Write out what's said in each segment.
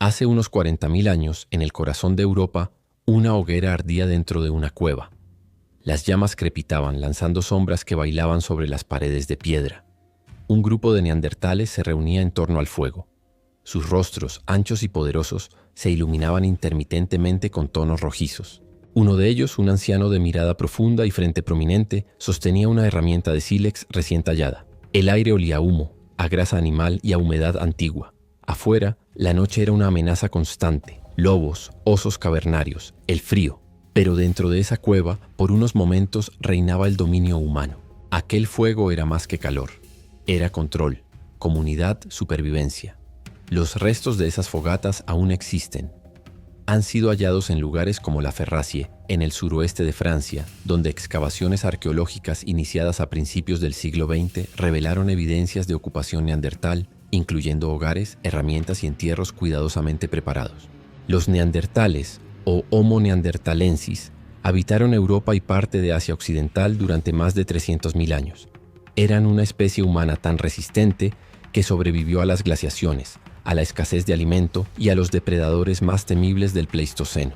Hace unos 40.000 años, en el corazón de Europa, una hoguera ardía dentro de una cueva. Las llamas crepitaban, lanzando sombras que bailaban sobre las paredes de piedra. Un grupo de neandertales se reunía en torno al fuego. Sus rostros, anchos y poderosos, se iluminaban intermitentemente con tonos rojizos. Uno de ellos, un anciano de mirada profunda y frente prominente, sostenía una herramienta de sílex recién tallada. El aire olía a humo, a grasa animal y a humedad antigua. Afuera, la noche era una amenaza constante. Lobos, osos cavernarios, el frío. Pero dentro de esa cueva, por unos momentos, reinaba el dominio humano. Aquel fuego era más que calor. Era control, comunidad, supervivencia. Los restos de esas fogatas aún existen. Han sido hallados en lugares como la Ferracie, en el suroeste de Francia, donde excavaciones arqueológicas iniciadas a principios del siglo XX revelaron evidencias de ocupación neandertal, incluyendo hogares, herramientas y entierros cuidadosamente preparados. Los neandertales, o Homo neanderthalensis, habitaron Europa y parte de Asia Occidental durante más de 300.000 años. Eran una especie humana tan resistente que sobrevivió a las glaciaciones, a la escasez de alimento y a los depredadores más temibles del Pleistoceno.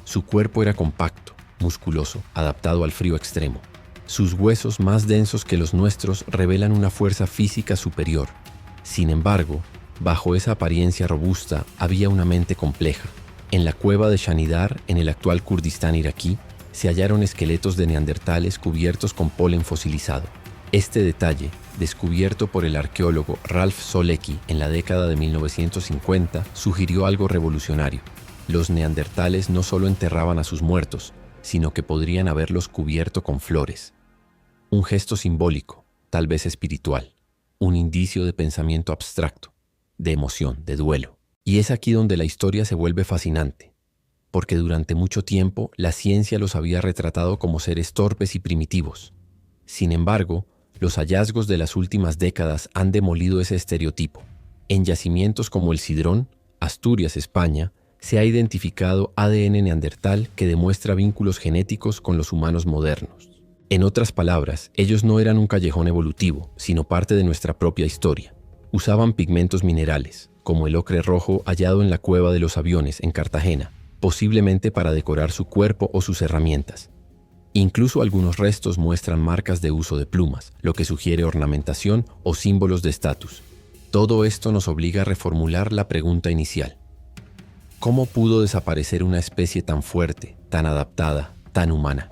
Su cuerpo era compacto, musculoso, adaptado al frío extremo. Sus huesos, más densos que los nuestros, revelan una fuerza física superior. Sin embargo, bajo esa apariencia robusta había una mente compleja. En la cueva de Shanidar, en el actual Kurdistán iraquí, se hallaron esqueletos de neandertales cubiertos con polen fosilizado. Este detalle, descubierto por el arqueólogo Ralph Solecki en la década de 1950, sugirió algo revolucionario. Los neandertales no solo enterraban a sus muertos, sino que podrían haberlos cubierto con flores. Un gesto simbólico, tal vez espiritual, un indicio de pensamiento abstracto, de emoción, de duelo. Y es aquí donde la historia se vuelve fascinante, porque durante mucho tiempo la ciencia los había retratado como seres torpes y primitivos. Sin embargo, los hallazgos de las últimas décadas han demolido ese estereotipo. En yacimientos como el Sidrón, Asturias, España, se ha identificado ADN neandertal que demuestra vínculos genéticos con los humanos modernos. En otras palabras, ellos no eran un callejón evolutivo, sino parte de nuestra propia historia. Usaban pigmentos minerales, como el ocre rojo hallado en la Cueva de los Aviones en Cartagena, posiblemente para decorar su cuerpo o sus herramientas. Incluso algunos restos muestran marcas de uso de plumas, lo que sugiere ornamentación o símbolos de estatus. Todo esto nos obliga a reformular la pregunta inicial. ¿Cómo pudo desaparecer una especie tan fuerte, tan adaptada, tan humana?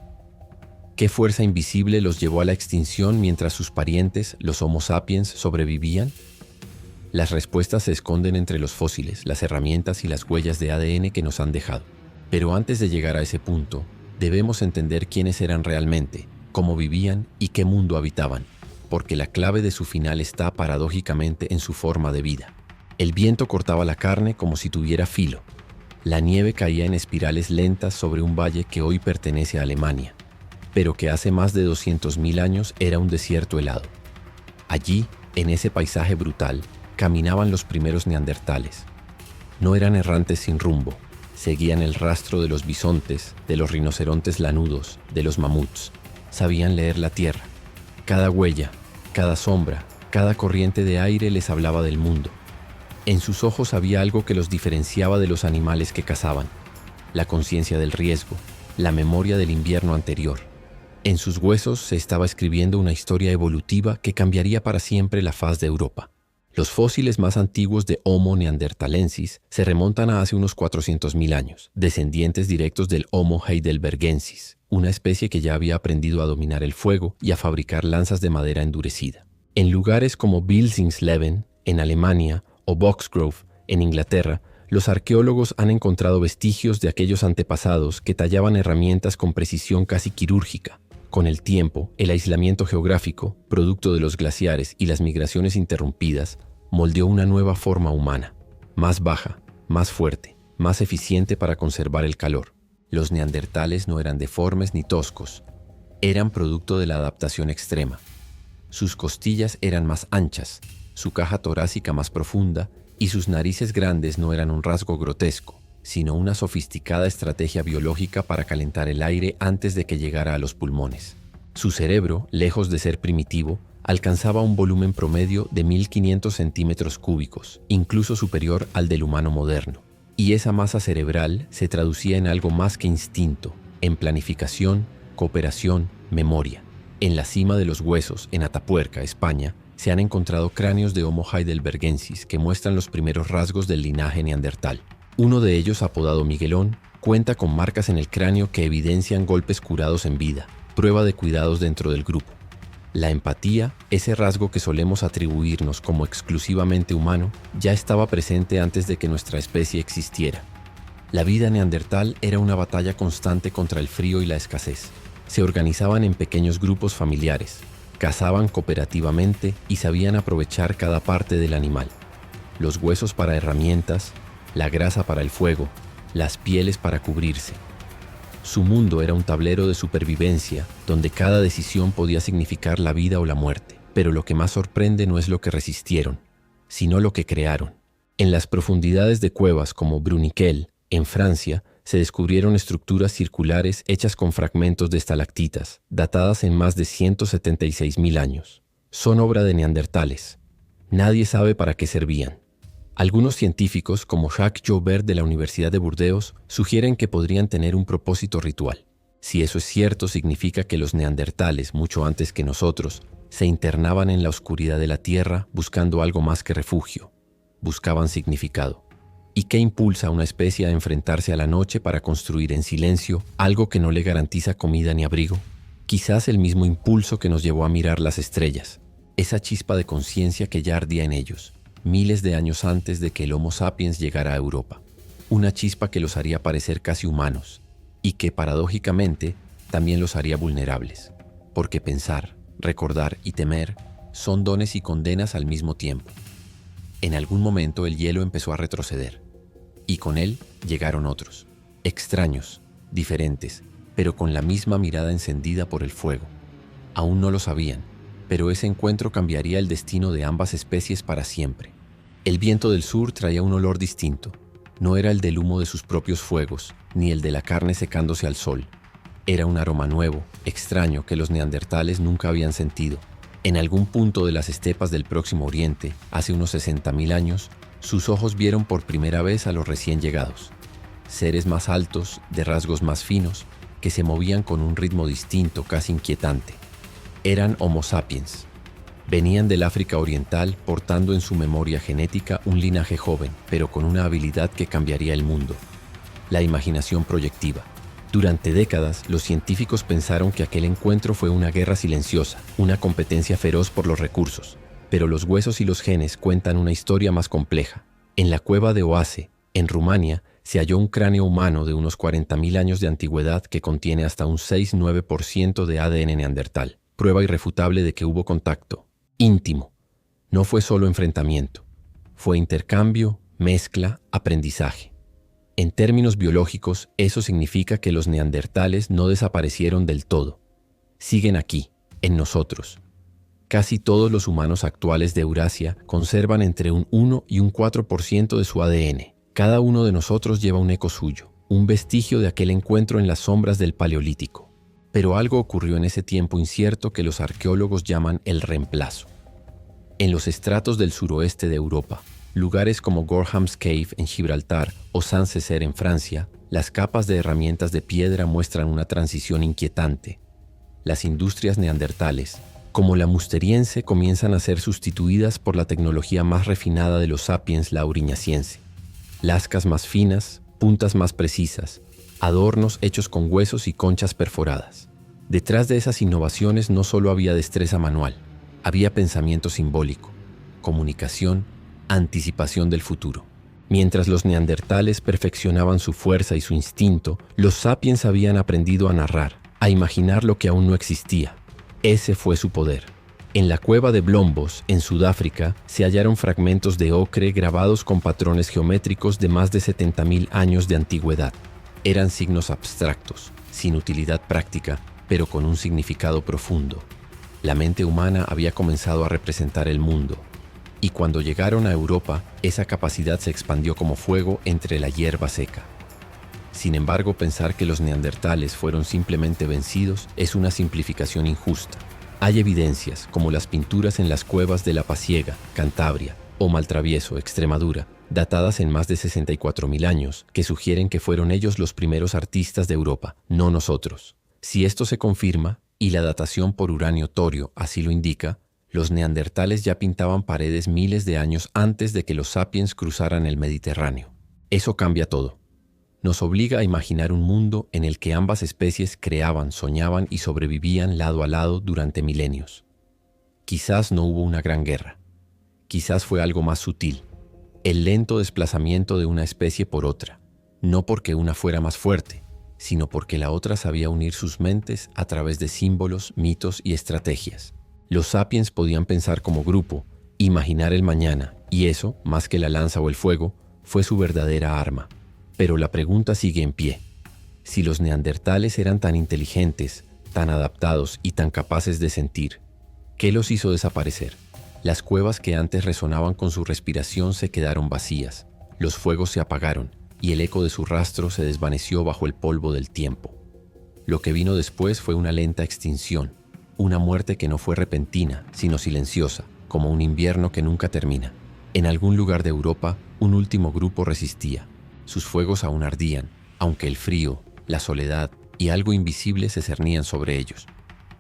¿Qué fuerza invisible los llevó a la extinción mientras sus parientes, los Homo sapiens, sobrevivían? Las respuestas se esconden entre los fósiles, las herramientas y las huellas de ADN que nos han dejado. Pero antes de llegar a ese punto, debemos entender quiénes eran realmente, cómo vivían y qué mundo habitaban, porque la clave de su final está paradójicamente en su forma de vida. El viento cortaba la carne como si tuviera filo. La nieve caía en espirales lentas sobre un valle que hoy pertenece a Alemania, pero que hace más de 200.000 años era un desierto helado. Allí, en ese paisaje brutal, caminaban los primeros neandertales. No eran errantes sin rumbo. Seguían el rastro de los bisontes, de los rinocerontes lanudos, de los mamuts. Sabían leer la tierra. Cada huella, cada sombra, cada corriente de aire les hablaba del mundo. En sus ojos había algo que los diferenciaba de los animales que cazaban: la conciencia del riesgo, la memoria del invierno anterior. En sus huesos se estaba escribiendo una historia evolutiva que cambiaría para siempre la faz de Europa. Los fósiles más antiguos de Homo neanderthalensis se remontan a hace unos 400.000 años, descendientes directos del Homo heidelbergensis, una especie que ya había aprendido a dominar el fuego y a fabricar lanzas de madera endurecida. En lugares como Bilzingsleben, en Alemania, o Boxgrove, en Inglaterra, los arqueólogos han encontrado vestigios de aquellos antepasados que tallaban herramientas con precisión casi quirúrgica. Con el tiempo, el aislamiento geográfico, producto de los glaciares y las migraciones interrumpidas, moldeó una nueva forma humana, más baja, más fuerte, más eficiente para conservar el calor. Los neandertales no eran deformes ni toscos, eran producto de la adaptación extrema. Sus costillas eran más anchas, su caja torácica más profunda y sus narices grandes no eran un rasgo grotesco, sino una sofisticada estrategia biológica para calentar el aire antes de que llegara a los pulmones. Su cerebro, lejos de ser primitivo, alcanzaba un volumen promedio de 1.500 centímetros cúbicos, incluso superior al del humano moderno. Y esa masa cerebral se traducía en algo más que instinto, en planificación, cooperación, memoria. En la cima de los huesos, en Atapuerca, España, se han encontrado cráneos de Homo heidelbergensis que muestran los primeros rasgos del linaje neandertal. Uno de ellos, apodado Miguelón, cuenta con marcas en el cráneo que evidencian golpes curados en vida, prueba de cuidados dentro del grupo. La empatía, ese rasgo que solemos atribuirnos como exclusivamente humano, ya estaba presente antes de que nuestra especie existiera. La vida neandertal era una batalla constante contra el frío y la escasez. Se organizaban en pequeños grupos familiares, cazaban cooperativamente y sabían aprovechar cada parte del animal. Los huesos para herramientas, la grasa para el fuego, las pieles para cubrirse. Su mundo era un tablero de supervivencia donde cada decisión podía significar la vida o la muerte. Pero lo que más sorprende no es lo que resistieron, sino lo que crearon. En las profundidades de cuevas como Bruniquel, en Francia, se descubrieron estructuras circulares hechas con fragmentos de estalactitas, datadas en más de 176.000 años. Son obra de neandertales. Nadie sabe para qué servían. Algunos científicos, como Jacques Joubert de la Universidad de Burdeos, sugieren que podrían tener un propósito ritual. Si eso es cierto, significa que los neandertales, mucho antes que nosotros, se internaban en la oscuridad de la tierra buscando algo más que refugio. Buscaban significado. ¿Y qué impulsa a una especie a enfrentarse a la noche para construir en silencio algo que no le garantiza comida ni abrigo? Quizás el mismo impulso que nos llevó a mirar las estrellas, esa chispa de conciencia que ya ardía en ellos, miles de años antes de que el Homo sapiens llegara a Europa. Una chispa que los haría parecer casi humanos y que, paradójicamente, también los haría vulnerables, porque pensar, recordar y temer son dones y condenas al mismo tiempo. En algún momento el hielo empezó a retroceder, y con él llegaron otros, extraños, diferentes, pero con la misma mirada encendida por el fuego. Aún no lo sabían, pero ese encuentro cambiaría el destino de ambas especies para siempre. El viento del sur traía un olor distinto. No era el del humo de sus propios fuegos, ni el de la carne secándose al sol. Era un aroma nuevo, extraño, que los neandertales nunca habían sentido. En algún punto de las estepas del Próximo Oriente, hace unos 60.000 años, sus ojos vieron por primera vez a los recién llegados. Seres más altos, de rasgos más finos, que se movían con un ritmo distinto, casi inquietante. Eran Homo sapiens. Venían del África Oriental portando en su memoria genética un linaje joven, pero con una habilidad que cambiaría el mundo: la imaginación proyectiva. Durante décadas, los científicos pensaron que aquel encuentro fue una guerra silenciosa, una competencia feroz por los recursos. Pero los huesos y los genes cuentan una historia más compleja. En la cueva de Oase, en Rumania, se halló un cráneo humano de unos 40.000 años de antigüedad que contiene hasta un 6-9% de ADN neandertal. Prueba irrefutable de que hubo contacto íntimo. No fue solo enfrentamiento. Fue intercambio, mezcla, aprendizaje. En términos biológicos, eso significa que los neandertales no desaparecieron del todo. Siguen aquí, en nosotros. Casi todos los humanos actuales de Eurasia conservan entre un 1 y un 4% de su ADN. Cada uno de nosotros lleva un eco suyo, un vestigio de aquel encuentro en las sombras del Paleolítico. Pero algo ocurrió en ese tiempo incierto que los arqueólogos llaman el reemplazo. En los estratos del suroeste de Europa, lugares como Gorham's Cave en Gibraltar o Saint-Césaire en Francia, las capas de herramientas de piedra muestran una transición inquietante. Las industrias neandertales, como la musteriense, comienzan a ser sustituidas por la tecnología más refinada de los sapiens, la auriñaciense. Lascas más finas, puntas más precisas, adornos hechos con huesos y conchas perforadas. Detrás de esas innovaciones no solo había destreza manual, había pensamiento simbólico, comunicación, anticipación del futuro. Mientras los neandertales perfeccionaban su fuerza y su instinto, los sapiens habían aprendido a narrar, a imaginar lo que aún no existía. Ese fue su poder. En la cueva de Blombos, en Sudáfrica, se hallaron fragmentos de ocre grabados con patrones geométricos de más de 70.000 años de antigüedad. Eran signos abstractos, sin utilidad práctica, pero con un significado profundo. La mente humana había comenzado a representar el mundo, y cuando llegaron a Europa, esa capacidad se expandió como fuego entre la hierba seca. Sin embargo, pensar que los neandertales fueron simplemente vencidos es una simplificación injusta. Hay evidencias, como las pinturas en las cuevas de La Pasiega, Cantabria, o Maltravieso, Extremadura, datadas en más de 64.000 años, que sugieren que fueron ellos los primeros artistas de Europa, no nosotros. Si esto se confirma, y la datación por uranio torio así lo indica, los neandertales ya pintaban paredes miles de años antes de que los sapiens cruzaran el Mediterráneo. Eso cambia todo. Nos obliga a imaginar un mundo en el que ambas especies creaban, soñaban y sobrevivían lado a lado durante milenios. Quizás no hubo una gran guerra. Quizás fue algo más sutil. El lento desplazamiento de una especie por otra. No porque una fuera más fuerte, sino porque la otra sabía unir sus mentes a través de símbolos, mitos y estrategias. Los sapiens podían pensar como grupo, imaginar el mañana, y eso, más que la lanza o el fuego, fue su verdadera arma. Pero la pregunta sigue en pie. Si los neandertales eran tan inteligentes, tan adaptados y tan capaces de sentir, ¿qué los hizo desaparecer? Las cuevas que antes resonaban con su respiración se quedaron vacías, los fuegos se apagaron y el eco de su rastro se desvaneció bajo el polvo del tiempo. Lo que vino después fue una lenta extinción, una muerte que no fue repentina, sino silenciosa, como un invierno que nunca termina. En algún lugar de Europa, un último grupo resistía. Sus fuegos aún ardían, aunque el frío, la soledad y algo invisible se cernían sobre ellos.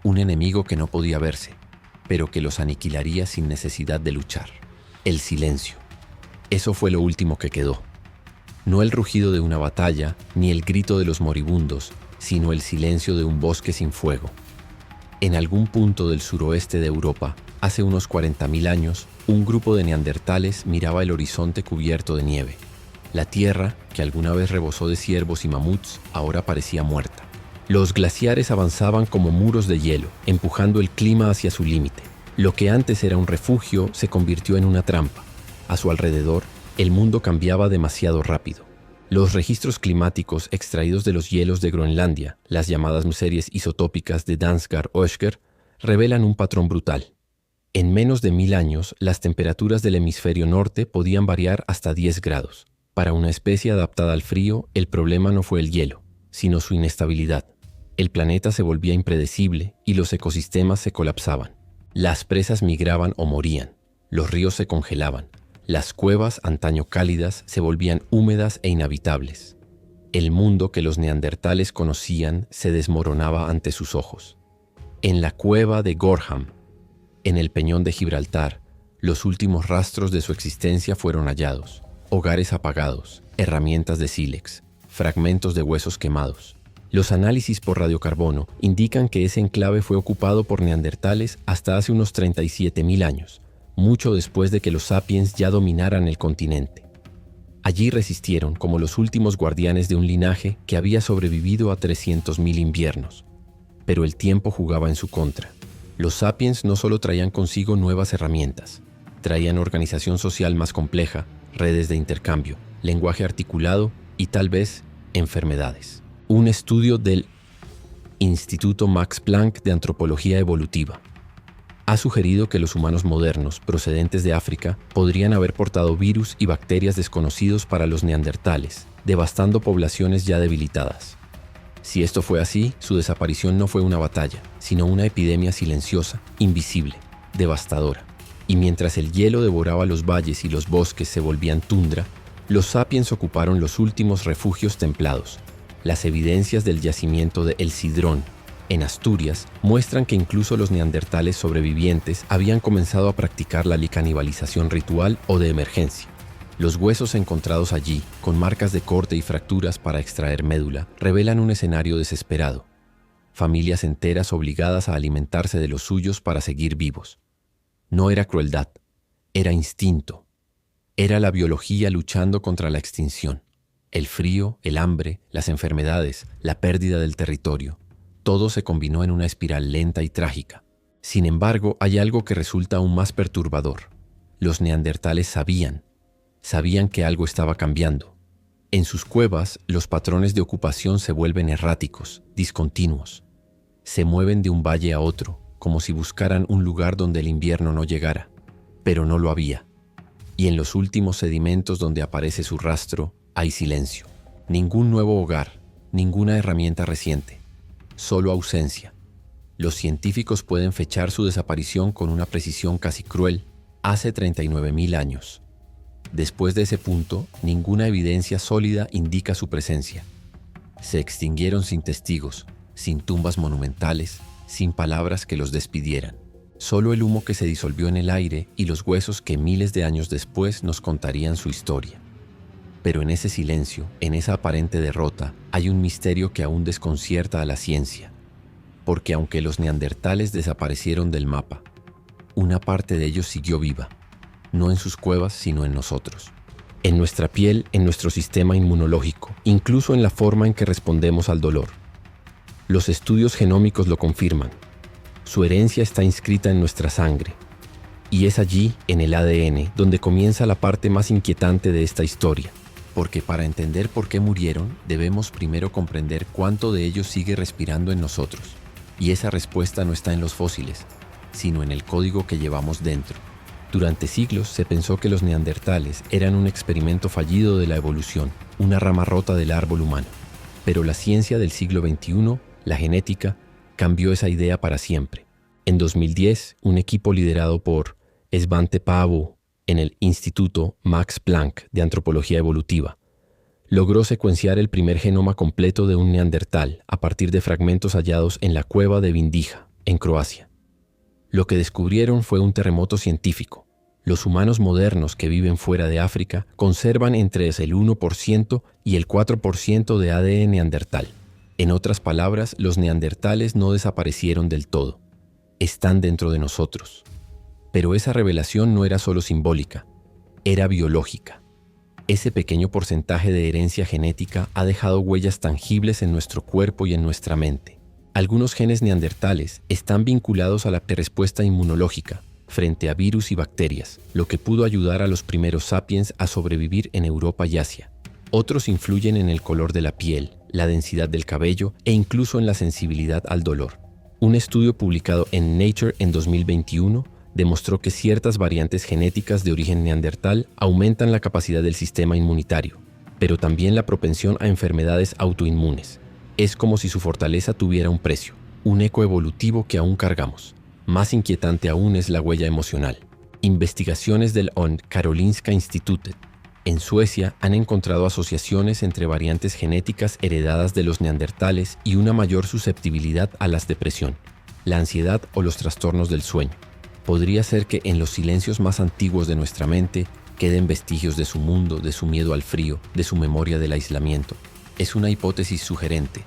Un enemigo que no podía verse, pero que los aniquilaría sin necesidad de luchar. El silencio. Eso fue lo último que quedó. No el rugido de una batalla, ni el grito de los moribundos, sino el silencio de un bosque sin fuego. En algún punto del suroeste de Europa, hace unos 40.000 años, un grupo de neandertales miraba el horizonte cubierto de nieve. La tierra, que alguna vez rebosó de ciervos y mamuts, ahora parecía muerta. Los glaciares avanzaban como muros de hielo, empujando el clima hacia su límite. Lo que antes era un refugio se convirtió en una trampa. A su alrededor, el mundo cambiaba demasiado rápido. Los registros climáticos extraídos de los hielos de Groenlandia, las llamadas series isotópicas de Danskar-Oeschger, revelan un patrón brutal. En menos de 1000 años, las temperaturas del hemisferio norte podían variar hasta 10 grados. Para una especie adaptada al frío, el problema no fue el hielo, sino su inestabilidad. El planeta se volvía impredecible y los ecosistemas se colapsaban. Las presas migraban o morían, los ríos se congelaban, las cuevas, antaño cálidas, se volvían húmedas e inhabitables. El mundo que los neandertales conocían se desmoronaba ante sus ojos. En la cueva de Gorham, en el peñón de Gibraltar, los últimos rastros de su existencia fueron hallados. Hogares apagados, herramientas de sílex, fragmentos de huesos quemados. Los análisis por radiocarbono indican que ese enclave fue ocupado por neandertales hasta hace unos 37.000 años, mucho después de que los sapiens ya dominaran el continente. Allí resistieron como los últimos guardianes de un linaje que había sobrevivido a 300.000 inviernos. Pero el tiempo jugaba en su contra. Los sapiens no solo traían consigo nuevas herramientas, traían organización social más compleja, redes de intercambio, lenguaje articulado y tal vez enfermedades. Un estudio del Instituto Max Planck de Antropología Evolutiva ha sugerido que los humanos modernos procedentes de África podrían haber portado virus y bacterias desconocidos para los neandertales, devastando poblaciones ya debilitadas. Si esto fue así, su desaparición no fue una batalla, sino una epidemia silenciosa, invisible, devastadora. Y mientras el hielo devoraba los valles y los bosques se volvían tundra, los sapiens ocuparon los últimos refugios templados. Las evidencias del yacimiento de El Cidrón, en Asturias, muestran que incluso los neandertales sobrevivientes habían comenzado a practicar la canibalización ritual o de emergencia. Los huesos encontrados allí, con marcas de corte y fracturas para extraer médula, revelan un escenario desesperado. Familias enteras obligadas a alimentarse de los suyos para seguir vivos. No era crueldad, era instinto. Era la biología luchando contra la extinción. El frío, el hambre, las enfermedades, la pérdida del territorio. Todo se combinó en una espiral lenta y trágica. Sin embargo, hay algo que resulta aún más perturbador. Los neandertales sabían que algo estaba cambiando. En sus cuevas, los patrones de ocupación se vuelven erráticos, discontinuos. Se mueven de un valle a otro, como si buscaran un lugar donde el invierno no llegara, pero no lo había. Y en los últimos sedimentos donde aparece su rastro, hay silencio. Ningún nuevo hogar, ninguna herramienta reciente, solo ausencia. Los científicos pueden fechar su desaparición con una precisión casi cruel, hace 39.000 años. Después de ese punto, ninguna evidencia sólida indica su presencia. Se extinguieron sin testigos, sin tumbas monumentales, sin palabras que los despidieran. Solo el humo que se disolvió en el aire y los huesos que miles de años después nos contarían su historia. Pero en ese silencio, en esa aparente derrota, hay un misterio que aún desconcierta a la ciencia. Porque aunque los neandertales desaparecieron del mapa, una parte de ellos siguió viva, no en sus cuevas, sino en nosotros. En nuestra piel, en nuestro sistema inmunológico, incluso en la forma en que respondemos al dolor. Los estudios genómicos lo confirman. Su herencia está inscrita en nuestra sangre. Y es allí, en el ADN, donde comienza la parte más inquietante de esta historia. Porque para entender por qué murieron, debemos primero comprender cuánto de ellos sigue respirando en nosotros. Y esa respuesta no está en los fósiles, sino en el código que llevamos dentro. Durante siglos se pensó que los neandertales eran un experimento fallido de la evolución, una rama rota del árbol humano. Pero la ciencia del siglo XXI, la genética, cambió esa idea para siempre. En 2010, un equipo liderado por Svante Pääbo en el Instituto Max Planck de Antropología Evolutiva logró secuenciar el primer genoma completo de un neandertal a partir de fragmentos hallados en la cueva de Vindija, en Croacia. Lo que descubrieron fue un terremoto científico. Los humanos modernos que viven fuera de África conservan entre el 1% y el 4% de ADN neandertal. En otras palabras, los neandertales no desaparecieron del todo. Están dentro de nosotros. Pero esa revelación no era solo simbólica, era biológica. Ese pequeño porcentaje de herencia genética ha dejado huellas tangibles en nuestro cuerpo y en nuestra mente. Algunos genes neandertales están vinculados a la respuesta inmunológica frente a virus y bacterias, lo que pudo ayudar a los primeros sapiens a sobrevivir en Europa y Asia. Otros influyen en el color de la piel, la densidad del cabello e incluso en la sensibilidad al dolor. Un estudio publicado en Nature en 2021 demostró que ciertas variantes genéticas de origen neandertal aumentan la capacidad del sistema inmunitario, pero también la propensión a enfermedades autoinmunes. Es como si su fortaleza tuviera un precio, un eco evolutivo que aún cargamos. Más inquietante aún es la huella emocional. Investigaciones del Karolinska Institutet en Suecia han encontrado asociaciones entre variantes genéticas heredadas de los neandertales y una mayor susceptibilidad a la depresión, la ansiedad o los trastornos del sueño. Podría ser que en los silencios más antiguos de nuestra mente queden vestigios de su mundo, de su miedo al frío, de su memoria del aislamiento. Es una hipótesis sugerente,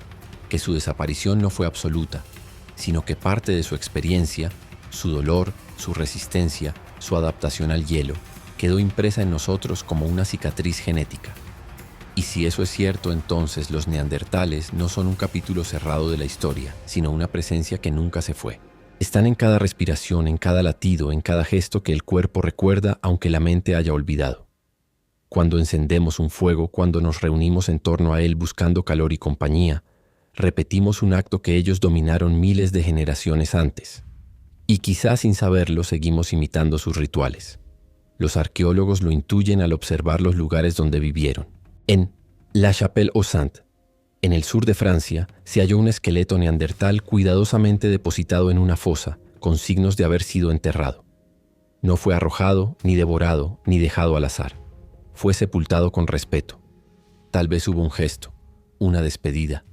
que su desaparición no fue absoluta, sino que parte de su experiencia, su dolor, su resistencia, su adaptación al hielo, quedó impresa en nosotros como una cicatriz genética. Y si eso es cierto, entonces los neandertales no son un capítulo cerrado de la historia, sino una presencia que nunca se fue. Están en cada respiración, en cada latido, en cada gesto que el cuerpo recuerda aunque la mente haya olvidado. Cuando encendemos un fuego, cuando nos reunimos en torno a él buscando calor y compañía, repetimos un acto que ellos dominaron miles de generaciones antes. Y quizás sin saberlo seguimos imitando sus rituales. Los arqueólogos lo intuyen al observar los lugares donde vivieron. En La Chapelle-aux-Saints, en el sur de Francia, se halló un esqueleto neandertal cuidadosamente depositado en una fosa, con signos de haber sido enterrado. No fue arrojado, ni devorado, ni dejado al azar. Fue sepultado con respeto. Tal vez hubo un gesto, una despedida.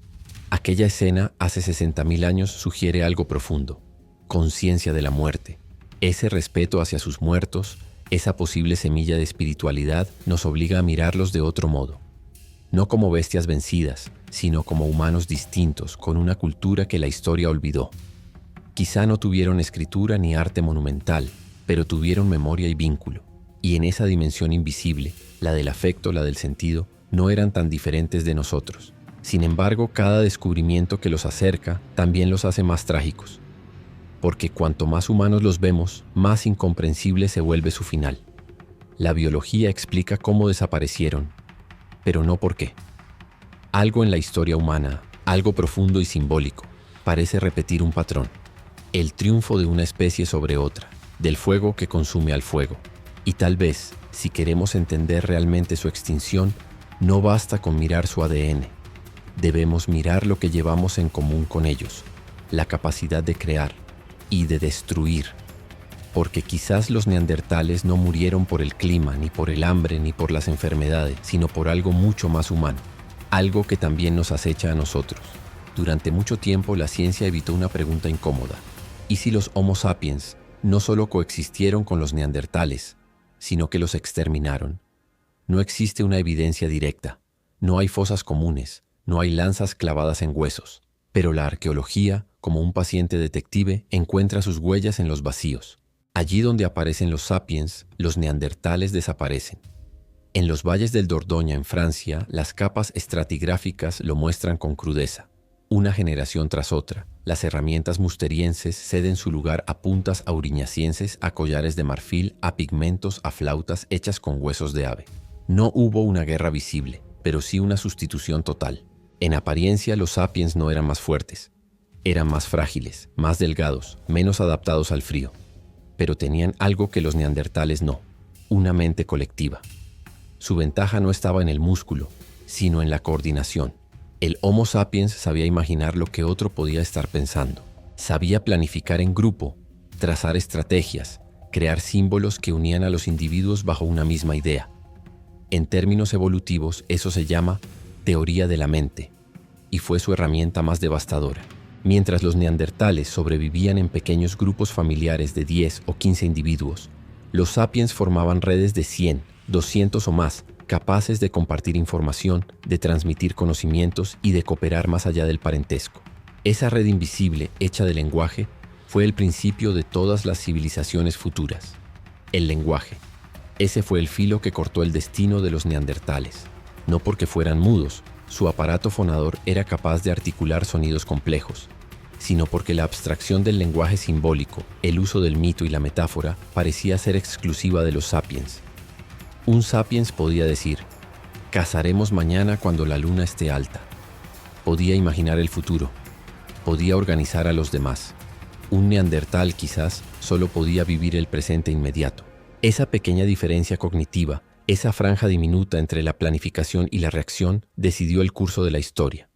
Aquella escena hace 60.000 años sugiere algo profundo. Conciencia de la muerte. Ese respeto hacia sus muertos, esa posible semilla de espiritualidad nos obliga a mirarlos de otro modo. No como bestias vencidas, sino como humanos distintos, con una cultura que la historia olvidó. Quizá no tuvieron escritura ni arte monumental, pero tuvieron memoria y vínculo. Y en esa dimensión invisible, la del afecto, la del sentido, no eran tan diferentes de nosotros. Sin embargo, cada descubrimiento que los acerca también los hace más trágicos. Porque cuanto más humanos los vemos, más incomprensible se vuelve su final. La biología explica cómo desaparecieron, pero no por qué. Algo en la historia humana, algo profundo y simbólico, parece repetir un patrón. El triunfo de una especie sobre otra, del fuego que consume al fuego. Y tal vez, si queremos entender realmente su extinción, no basta con mirar su ADN. Debemos mirar lo que llevamos en común con ellos. la capacidad de crear y de destruir. Porque quizás los neandertales no murieron por el clima, ni por el hambre, ni por las enfermedades, sino por algo mucho más humano, algo que también nos acecha a nosotros. Durante mucho tiempo la ciencia evitó una pregunta incómoda. ¿Y si los Homo sapiens no solo coexistieron con los neandertales, sino que los exterminaron? No existe una evidencia directa, no hay fosas comunes, no hay lanzas clavadas en huesos, pero la arqueología, como un paciente detective, encuentra sus huellas en los vacíos. Allí donde aparecen los sapiens, los neandertales desaparecen. En los valles del Dordoña, en Francia, las capas estratigráficas lo muestran con crudeza. Una generación tras otra, las herramientas musterienses ceden su lugar a puntas auriñacienses, a collares de marfil, a pigmentos, a flautas hechas con huesos de ave. No hubo una guerra visible, pero sí una sustitución total. En apariencia, los sapiens no eran más fuertes. Eran más frágiles, más delgados, menos adaptados al frío. Pero tenían algo que los neandertales no, una mente colectiva. Su ventaja no estaba en el músculo, sino en la coordinación. El Homo sapiens sabía imaginar lo que otro podía estar pensando. Sabía planificar en grupo, trazar estrategias, crear símbolos que unían a los individuos bajo una misma idea. En términos evolutivos, eso se llama teoría de la mente, y fue su herramienta más devastadora. Mientras los neandertales sobrevivían en pequeños grupos familiares de 10 o 15 individuos, los sapiens formaban redes de 100, 200 o más, capaces de compartir información, de transmitir conocimientos y de cooperar más allá del parentesco. Esa red invisible, hecha de lenguaje, fue el principio de todas las civilizaciones futuras. El lenguaje. Ese fue el filo que cortó el destino de los neandertales. No porque fueran mudos, su aparato fonador era capaz de articular sonidos complejos, sino porque la abstracción del lenguaje simbólico, el uso del mito y la metáfora, parecía ser exclusiva de los sapiens. Un sapiens podía decir, cazaremos mañana cuando la luna esté alta. Podía imaginar el futuro, podía organizar a los demás. Un neandertal quizás solo podía vivir el presente inmediato. Esa pequeña diferencia cognitiva, esa franja diminuta entre la planificación y la reacción, decidió el curso de la historia.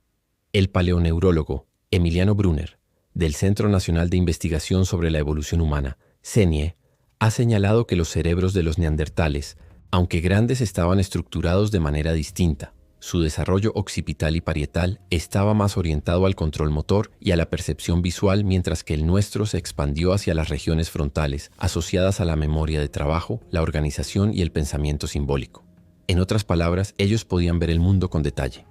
El paleoneurólogo Emiliano Brunner, del Centro Nacional de Investigación sobre la Evolución Humana, CENIE, ha señalado que los cerebros de los neandertales, aunque grandes, estaban estructurados de manera distinta. Su desarrollo occipital y parietal estaba más orientado al control motor y a la percepción visual, mientras que el nuestro se expandió hacia las regiones frontales, asociadas a la memoria de trabajo, la organización y el pensamiento simbólico. En otras palabras, ellos podían ver el mundo con detalle.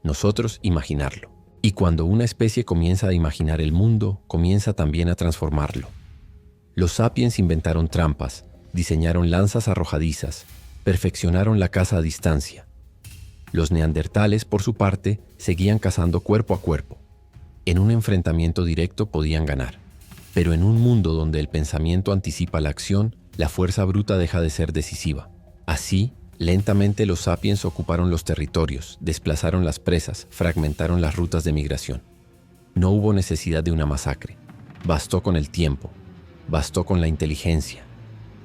Nosotros, imaginarlo. Y cuando una especie comienza a imaginar el mundo, comienza también a transformarlo. Los sapiens inventaron trampas, diseñaron lanzas arrojadizas, perfeccionaron la caza a distancia. Los neandertales, por su parte, seguían cazando cuerpo a cuerpo. En un enfrentamiento directo podían ganar. Pero en un mundo donde el pensamiento anticipa la acción, la fuerza bruta deja de ser decisiva. Así, lentamente los sapiens ocuparon los territorios, desplazaron las presas, fragmentaron las rutas de migración. No hubo necesidad de una masacre. Bastó con el tiempo, bastó con la inteligencia.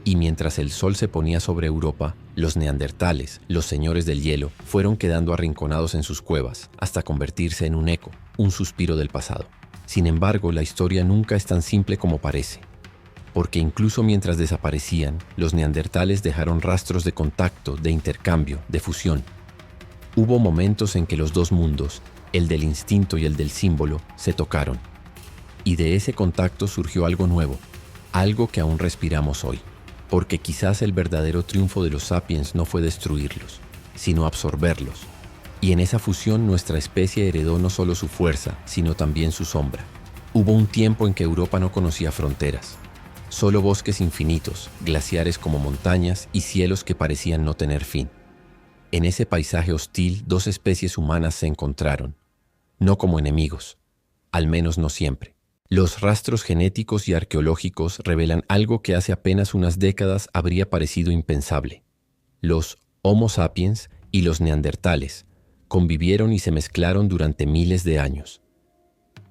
Y mientras el sol se ponía sobre Europa, los neandertales, los señores del hielo, fueron quedando arrinconados en sus cuevas, hasta convertirse en un eco, un suspiro del pasado. Sin embargo, la historia nunca es tan simple como parece, porque incluso mientras desaparecían, los neandertales dejaron rastros de contacto, de intercambio, de fusión. Hubo momentos en que los dos mundos, el del instinto y el del símbolo, se tocaron. Y de ese contacto surgió algo nuevo, algo que aún respiramos hoy. Porque quizás el verdadero triunfo de los sapiens no fue destruirlos, sino absorberlos. Y en esa fusión nuestra especie heredó no solo su fuerza, sino también su sombra. Hubo un tiempo en que Europa no conocía fronteras. Solo bosques infinitos, glaciares como montañas y cielos que parecían no tener fin. En ese paisaje hostil, dos especies humanas se encontraron, no como enemigos, al menos no siempre. Los rastros genéticos y arqueológicos revelan algo que hace apenas unas décadas habría parecido impensable. Los Homo sapiens y los neandertales convivieron y se mezclaron durante miles de años.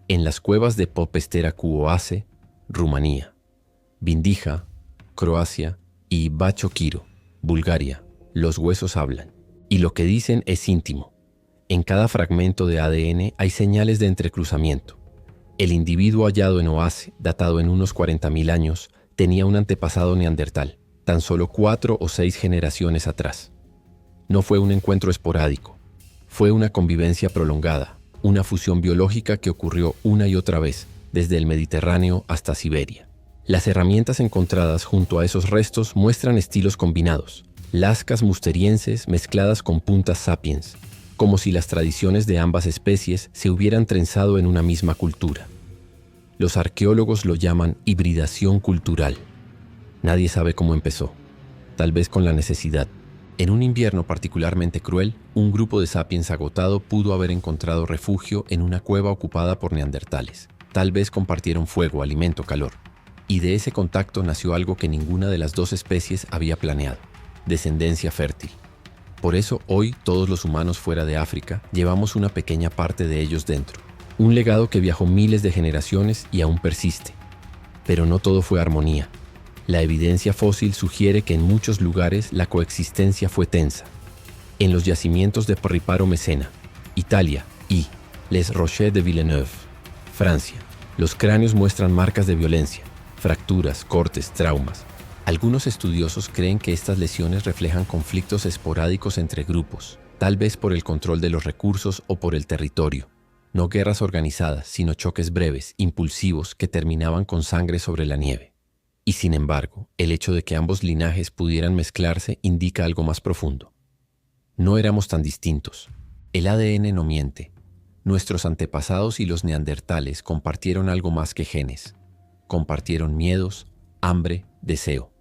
En las cuevas de Popestera Cuoase, Rumanía, Vindija, Croacia y Bacho-Quiro, Bulgaria, los huesos hablan. Y lo que dicen es íntimo. En cada fragmento de ADN hay señales de entrecruzamiento. El individuo hallado en Oase, datado en unos 40.000 años, tenía un antepasado neandertal, tan solo 4 o 6 generaciones atrás. No fue un encuentro esporádico, fue una convivencia prolongada, una fusión biológica que ocurrió una y otra vez, desde el Mediterráneo hasta Siberia. Las herramientas encontradas junto a esos restos muestran estilos combinados, lascas musterienses mezcladas con puntas sapiens, como si las tradiciones de ambas especies se hubieran trenzado en una misma cultura. Los arqueólogos lo llaman hibridación cultural. Nadie sabe cómo empezó, tal vez con la necesidad. En un invierno particularmente cruel, un grupo de sapiens agotado pudo haber encontrado refugio en una cueva ocupada por neandertales. Tal vez compartieron fuego, alimento, calor. Y de ese contacto nació algo que ninguna de las dos especies había planeado: descendencia fértil. Por eso hoy todos los humanos fuera de África llevamos una pequeña parte de ellos dentro. Un legado que viajó miles de generaciones y aún persiste. Pero no todo fue armonía. La evidencia fósil sugiere que en muchos lugares la coexistencia fue tensa. En los yacimientos de Porriparo Messena, Italia, y Les Rochers de Villeneuve, Francia, los cráneos muestran marcas de violencia, fracturas, cortes, traumas. Algunos estudiosos creen que estas lesiones reflejan conflictos esporádicos entre grupos, tal vez por el control de los recursos o por el territorio. No guerras organizadas, sino choques breves, impulsivos, que terminaban con sangre sobre la nieve. Y sin embargo, el hecho de que ambos linajes pudieran mezclarse indica algo más profundo. No éramos tan distintos. El ADN no miente. Nuestros antepasados y los neandertales compartieron algo más que genes. Compartieron miedos, hambre, deseo.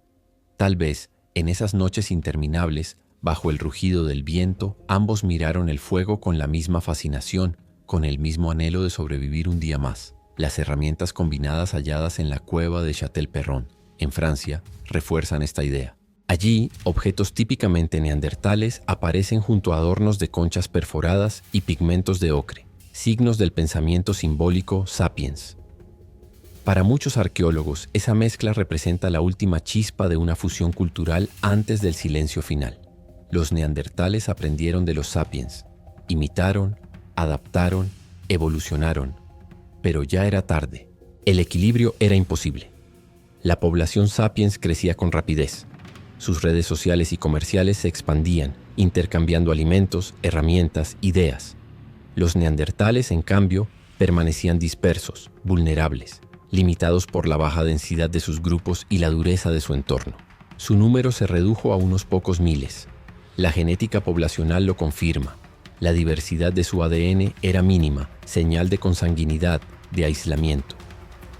Tal vez, en esas noches interminables, bajo el rugido del viento, ambos miraron el fuego con la misma fascinación, con el mismo anhelo de sobrevivir un día más. Las herramientas combinadas halladas en la cueva de Châtel-Perron, en Francia, refuerzan esta idea. Allí, objetos típicamente neandertales aparecen junto a adornos de conchas perforadas y pigmentos de ocre, signos del pensamiento simbólico sapiens. Para muchos arqueólogos, esa mezcla representa la última chispa de una fusión cultural antes del silencio final. Los neandertales aprendieron de los sapiens, imitaron, adaptaron, evolucionaron, pero ya era tarde. El equilibrio era imposible. La población sapiens crecía con rapidez. Sus redes sociales y comerciales se expandían, intercambiando alimentos, herramientas, ideas. Los neandertales, en cambio, permanecían dispersos, vulnerables, limitados por la baja densidad de sus grupos y la dureza de su entorno. Su número se redujo a unos pocos miles. La genética poblacional lo confirma. La diversidad de su ADN era mínima, señal de consanguinidad, de aislamiento.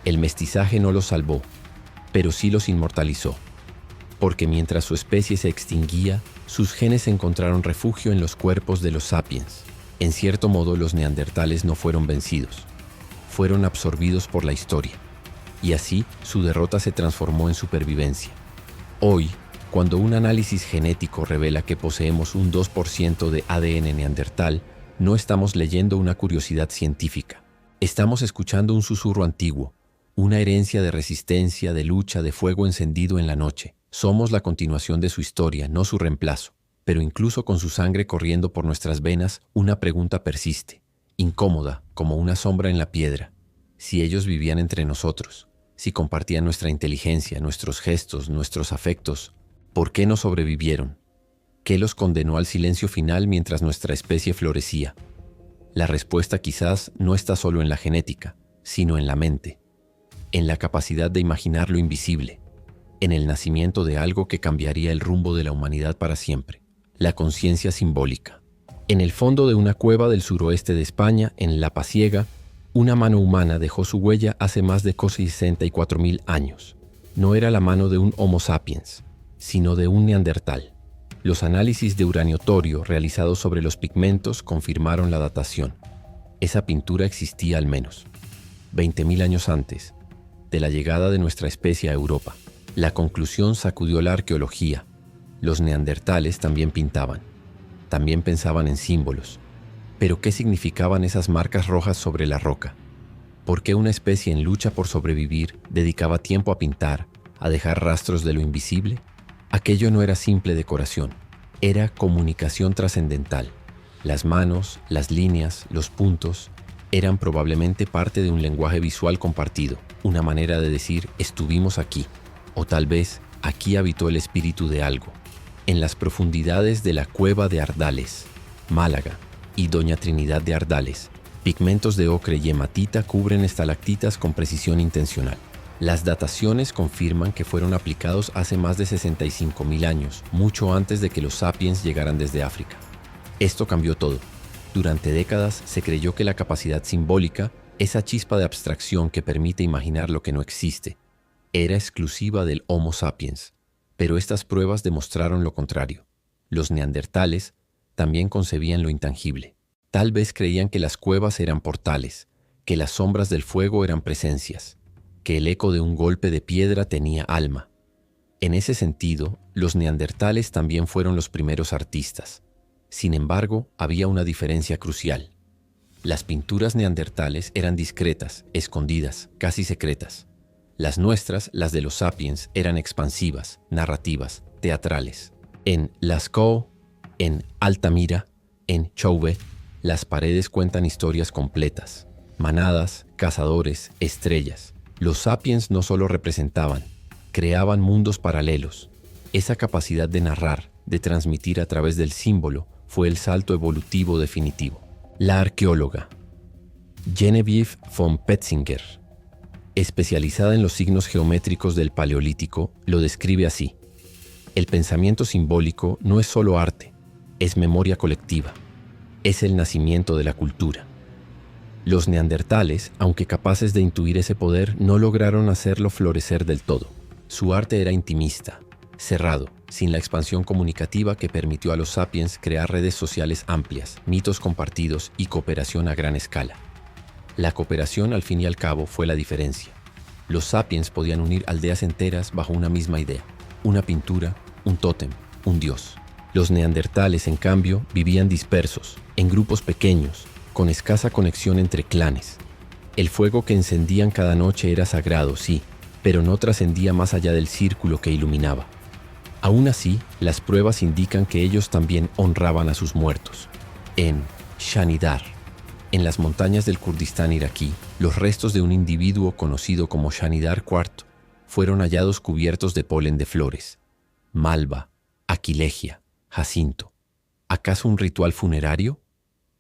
El mestizaje no los salvó, pero sí los inmortalizó. Porque mientras su especie se extinguía, sus genes encontraron refugio en los cuerpos de los sapiens. En cierto modo, los neandertales no fueron vencidos. Fueron absorbidos por la historia. Y así, su derrota se transformó en supervivencia. Hoy, cuando un análisis genético revela que poseemos un 2% de ADN neandertal, no estamos leyendo una curiosidad científica. Estamos escuchando un susurro antiguo, una herencia de resistencia, de lucha, de fuego encendido en la noche. Somos la continuación de su historia, no su reemplazo. Pero incluso con su sangre corriendo por nuestras venas, una pregunta persiste, incómoda, como una sombra en la piedra. Si ellos vivían entre nosotros, si compartían nuestra inteligencia, nuestros gestos, nuestros afectos, ¿por qué no sobrevivieron? ¿Qué los condenó al silencio final mientras nuestra especie florecía? La respuesta quizás no está solo en la genética, sino en la mente, en la capacidad de imaginar lo invisible, en el nacimiento de algo que cambiaría el rumbo de la humanidad para siempre, la conciencia simbólica. En el fondo de una cueva del suroeste de España, en La Pasiega, una mano humana dejó su huella hace más de 64.000 años. No era la mano de un Homo sapiens, sino de un neandertal. Los análisis de uranio torio realizados sobre los pigmentos confirmaron la datación. Esa pintura existía al menos 20.000 años antes de la llegada de nuestra especie a Europa. La conclusión sacudió la arqueología. Los neandertales también pintaban, también pensaban en símbolos. Pero ¿qué significaban esas marcas rojas sobre la roca? ¿Por qué una especie en lucha por sobrevivir dedicaba tiempo a pintar, a dejar rastros de lo invisible? Aquello no era simple decoración, era comunicación trascendental. Las manos, las líneas, los puntos Eran probablemente parte de un lenguaje visual compartido, una manera de decir estuvimos aquí, o tal vez aquí habitó el espíritu de algo. En las profundidades de la cueva de Ardales, Málaga, y Doña Trinidad de Ardales, pigmentos de ocre y hematita cubren estalactitas con precisión intencional. Las dataciones confirman que fueron aplicados hace más de 65.000 años, mucho antes de que los sapiens llegaran desde África. Esto cambió todo. Durante décadas se creyó que la capacidad simbólica, esa chispa de abstracción que permite imaginar lo que no existe, era exclusiva del Homo sapiens. Pero estas pruebas demostraron lo contrario. Los neandertales también concebían lo intangible. Tal vez creían que las cuevas eran portales, que las sombras del fuego eran presencias, que el eco de un golpe de piedra tenía alma. En ese sentido, los neandertales también fueron los primeros artistas. Sin embargo, había una diferencia crucial. Las pinturas neandertales eran discretas, escondidas, casi secretas. Las nuestras, las de los sapiens, eran expansivas, narrativas, teatrales. En Lascaux, en Altamira, en Chauvet, las paredes cuentan historias completas. Manadas, cazadores, estrellas. Los sapiens no solo representaban, creaban mundos paralelos. Esa capacidad de narrar, de transmitir a través del símbolo, fue el salto evolutivo definitivo. La arqueóloga Genevieve von Petzinger, especializada en los signos geométricos del Paleolítico, lo describe así: el pensamiento simbólico no es solo arte, es memoria colectiva, es el nacimiento de la cultura. Los neandertales, aunque capaces de intuir ese poder, no lograron hacerlo florecer del todo. Su arte era intimista, cerrado, sin la expansión comunicativa que permitió a los sapiens crear redes sociales amplias, mitos compartidos y cooperación a gran escala. La cooperación, al fin y al cabo, fue la diferencia. Los sapiens podían unir aldeas enteras bajo una misma idea: una pintura, un tótem, un dios. Los neandertales, en cambio, vivían dispersos, en grupos pequeños, con escasa conexión entre clanes. El fuego que encendían cada noche era sagrado, sí, pero no trascendía más allá del círculo que iluminaba. Aún así, las pruebas indican que ellos también honraban a sus muertos. En Shanidar, en las montañas del Kurdistán iraquí, los restos de un individuo conocido como Shanidar IV fueron hallados cubiertos de polen de flores: malva, aquilegia, jacinto. ¿Acaso un ritual funerario?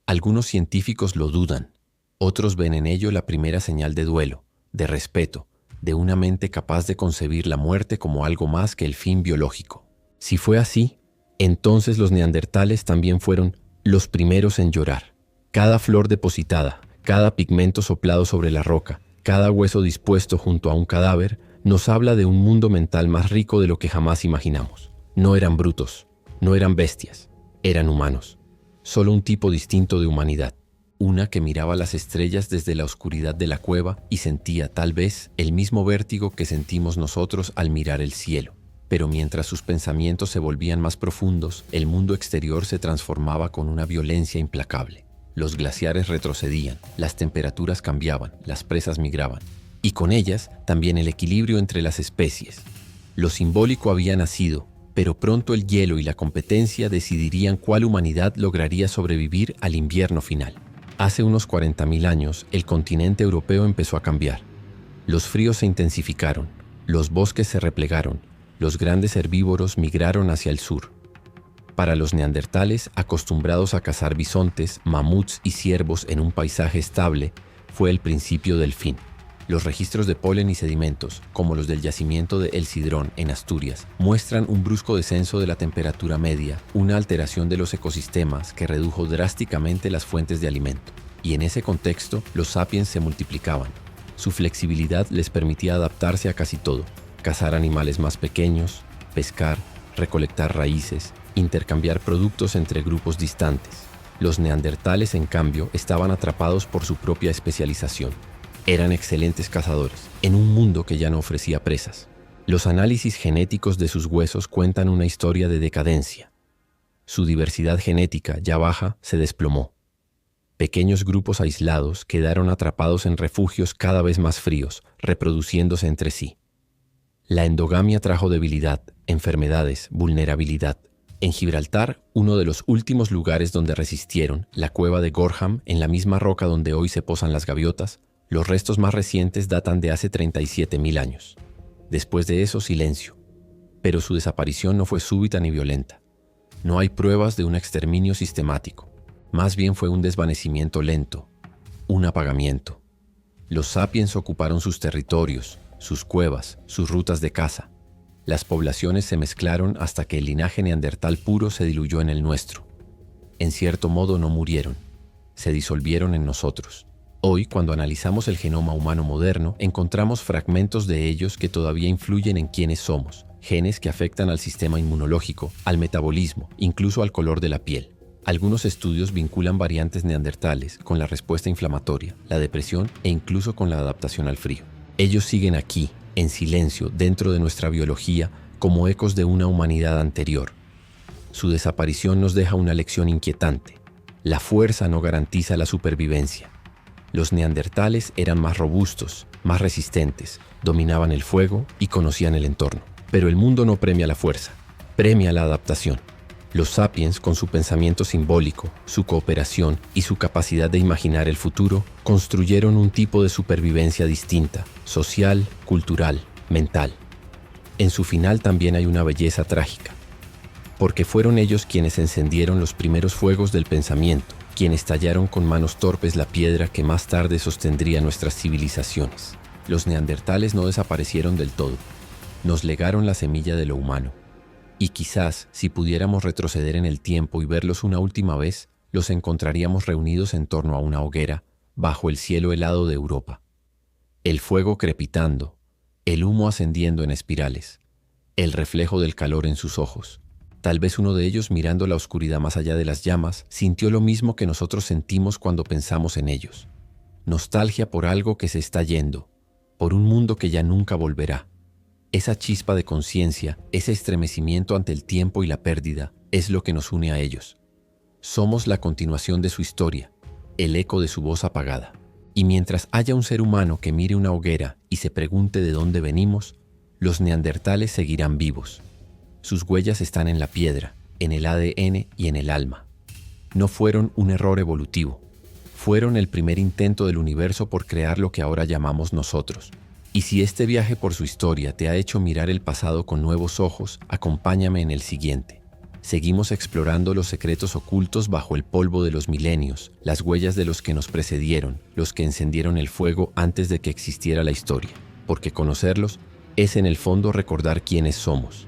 Algunos científicos lo dudan. Otros ven en ello la primera señal de duelo, de respeto, de una mente capaz de concebir la muerte como algo más que el fin biológico. Si fue así, entonces los neandertales también fueron los primeros en llorar. Cada flor depositada, cada pigmento soplado sobre la roca, cada hueso dispuesto junto a un cadáver, nos habla de un mundo mental más rico de lo que jamás imaginamos. No eran brutos, no eran bestias, eran humanos. Solo un tipo distinto de humanidad. Una que miraba las estrellas desde la oscuridad de la cueva y sentía, tal vez, el mismo vértigo que sentimos nosotros al mirar el cielo. Pero mientras sus pensamientos se volvían más profundos, el mundo exterior se transformaba con una violencia implacable. Los glaciares retrocedían, las temperaturas cambiaban, las presas migraban. Y con ellas, también el equilibrio entre las especies. Lo simbólico había nacido, pero pronto el hielo y la competencia decidirían cuál humanidad lograría sobrevivir al invierno final. Hace unos 40.000 años, el continente europeo empezó a cambiar. Los fríos se intensificaron, los bosques se replegaron, los grandes herbívoros migraron hacia el sur. Para los neandertales, acostumbrados a cazar bisontes, mamuts y ciervos en un paisaje estable, fue el principio del fin. Los registros de polen y sedimentos, como los del yacimiento de El Cidrón en Asturias, muestran un brusco descenso de la temperatura media, una alteración de los ecosistemas que redujo drásticamente las fuentes de alimento. Y en ese contexto, los sapiens se multiplicaban. Su flexibilidad les permitía adaptarse a casi todo: cazar animales más pequeños, pescar, recolectar raíces, intercambiar productos entre grupos distantes. Los neandertales, en cambio, estaban atrapados por su propia especialización. Eran excelentes cazadores, en un mundo que ya no ofrecía presas. Los análisis genéticos de sus huesos cuentan una historia de decadencia. Su diversidad genética, ya baja, se desplomó. Pequeños grupos aislados quedaron atrapados en refugios cada vez más fríos, reproduciéndose entre sí. La endogamia trajo debilidad, enfermedades, vulnerabilidad. En Gibraltar, uno de los últimos lugares donde resistieron, la cueva de Gorham, en la misma roca donde hoy se posan las gaviotas, los restos más recientes datan de hace 37.000 años. Después de eso, silencio. Pero su desaparición no fue súbita ni violenta. No hay pruebas de un exterminio sistemático. Más bien fue un desvanecimiento lento, un apagamiento. Los sapiens ocuparon sus territorios, sus cuevas, sus rutas de caza. Las poblaciones se mezclaron hasta que el linaje neandertal puro se diluyó en el nuestro. En cierto modo no murieron, se disolvieron en nosotros. Hoy, cuando analizamos el genoma humano moderno, encontramos fragmentos de ellos que todavía influyen en quiénes somos, genes que afectan al sistema inmunológico, al metabolismo, incluso al color de la piel. Algunos estudios vinculan variantes neandertales con la respuesta inflamatoria, la depresión e incluso con la adaptación al frío. Ellos siguen aquí, en silencio, dentro de nuestra biología, como ecos de una humanidad anterior. Su desaparición nos deja una lección inquietante. La fuerza no garantiza la supervivencia. Los neandertales eran más robustos, más resistentes, dominaban el fuego y conocían el entorno. Pero el mundo no premia la fuerza, premia la adaptación. Los sapiens, con su pensamiento simbólico, su cooperación y su capacidad de imaginar el futuro, construyeron un tipo de supervivencia distinta, social, cultural, mental. En su final también hay una belleza trágica, porque fueron ellos quienes encendieron los primeros fuegos del pensamiento, quienes tallaron con manos torpes la piedra que más tarde sostendría nuestras civilizaciones. Los neandertales no desaparecieron del todo, nos legaron la semilla de lo humano. Y quizás, si pudiéramos retroceder en el tiempo y verlos una última vez, los encontraríamos reunidos en torno a una hoguera, bajo el cielo helado de Europa. El fuego crepitando, el humo ascendiendo en espirales, el reflejo del calor en sus ojos. Tal vez uno de ellos, mirando la oscuridad más allá de las llamas, sintió lo mismo que nosotros sentimos cuando pensamos en ellos. Nostalgia por algo que se está yendo, por un mundo que ya nunca volverá. Esa chispa de conciencia, ese estremecimiento ante el tiempo y la pérdida, es lo que nos une a ellos. Somos la continuación de su historia, el eco de su voz apagada. Y mientras haya un ser humano que mire una hoguera y se pregunte de dónde venimos, los neandertales seguirán vivos. Sus huellas están en la piedra, en el ADN y en el alma. No fueron un error evolutivo. Fueron el primer intento del universo por crear lo que ahora llamamos nosotros. Y si este viaje por su historia te ha hecho mirar el pasado con nuevos ojos, acompáñame en el siguiente. Seguimos explorando los secretos ocultos bajo el polvo de los milenios, las huellas de los que nos precedieron, los que encendieron el fuego antes de que existiera la historia. Porque conocerlos es en el fondo recordar quiénes somos.